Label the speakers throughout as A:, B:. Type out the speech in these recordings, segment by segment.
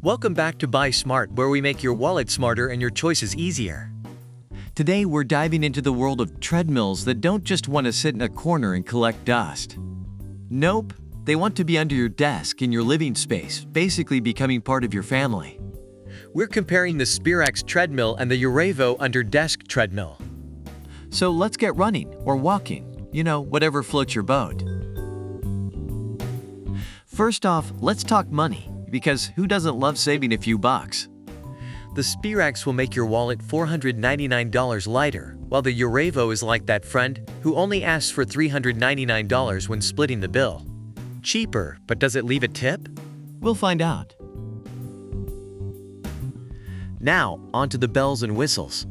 A: Welcome back to Buy Smart, where we make your wallet smarter and your choices easier.
B: Today we're diving into the world of treadmills that don't just want to sit in a corner and collect dust. Nope, they want to be under your desk in your living space, basically becoming part of your family.
A: We're comparing the Sperax treadmill and the UREVO under-desk treadmill.
B: So let's get running or walking, whatever floats your boat. First off, let's talk money, because who doesn't love saving a few bucks?
A: The Sperax will make your wallet $499 lighter, while the UREVO is like that friend who only asks for $399 when splitting the bill. Cheaper, but does it leave a tip?
B: We'll find out.
A: Now, onto the bells and whistles.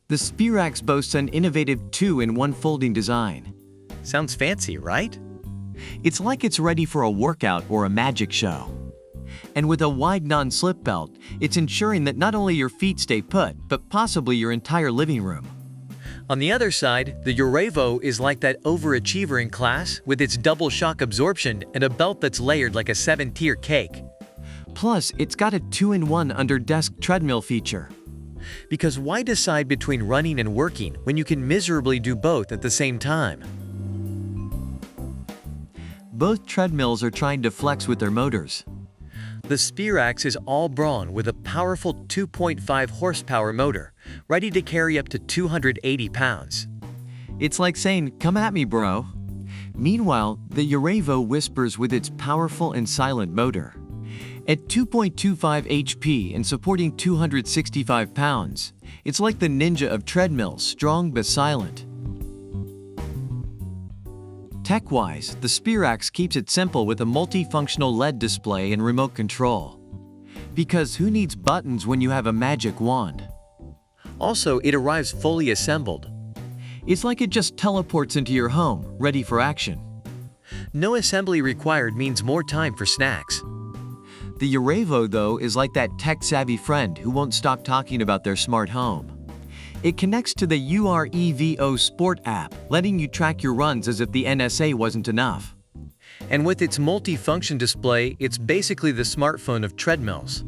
B: The Sperax boasts an innovative 2-in-1 folding design.
A: Sounds fancy, right?
B: It's like it's ready for a workout or a magic show. And with a wide non-slip belt, it's ensuring that not only your feet stay put, but possibly your entire living room.
A: On the other side, the UREVO is like that overachiever in class with its double shock absorption and a belt that's layered like a 7-tier cake.
B: Plus, it's got a 2-in-1 under-desk treadmill feature.
A: Because why decide between running and working when you can miserably do both at the same time?
B: Both treadmills are trying to flex with their motors.
A: The Sperax is all brawn with a powerful 2.5 horsepower motor, ready to carry up to 280 pounds.
B: It's like saying, "Come at me, bro." Meanwhile, the UREVO whispers with its powerful and silent motor. At 2.25 HP and supporting 265 pounds, it's like the ninja of treadmills, strong but silent. Tech-wise, the Sperax keeps it simple with a multifunctional LED display and remote control. Because who needs buttons when you have a magic wand?
A: Also, it arrives fully assembled.
B: It's like it just teleports into your home, ready for action.
A: No assembly required means more time for snacks.
B: The UREVO, though, is like that tech-savvy friend who won't stop talking about their smart home. It connects to the UREVO Sport app, letting you track your runs as if the NSA wasn't enough.
A: And with its multi-function display, it's basically the smartphone of treadmills.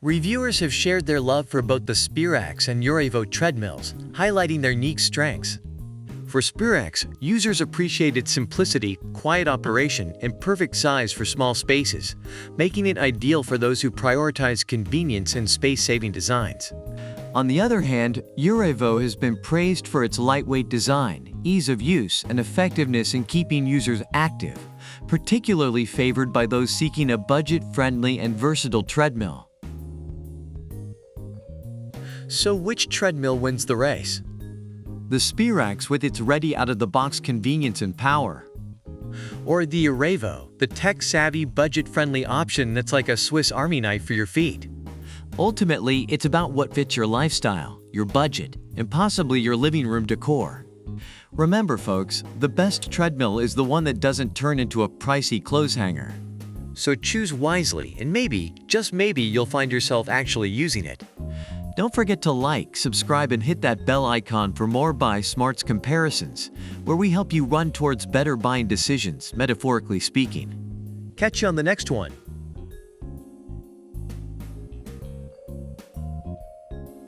A: Reviewers have shared their love for both the Sperax and UREVO treadmills, highlighting their unique strengths. For Sperax, users appreciate its simplicity, quiet operation, and perfect size for small spaces, making it ideal for those who prioritize convenience and space-saving designs.
B: On the other hand, UREVO has been praised for its lightweight design, ease of use, and effectiveness in keeping users active, particularly favored by those seeking a budget-friendly and versatile treadmill.
A: So which treadmill wins the race?
B: The Sperax with its ready out-of-the-box convenience and power.
A: Or the UREVO, the tech-savvy, budget-friendly option that's like a Swiss Army knife for your feet?
B: Ultimately, it's about what fits your lifestyle, your budget, and possibly your living room decor. Remember, folks, the best treadmill is the one that doesn't turn into a pricey clothes hanger.
A: So choose wisely, and maybe, just maybe, you'll find yourself actually using it.
B: Don't forget to like, subscribe, and hit that bell icon for more Buy Smarts comparisons, where we help you run towards better buying decisions, metaphorically speaking.
A: Catch you on the next one.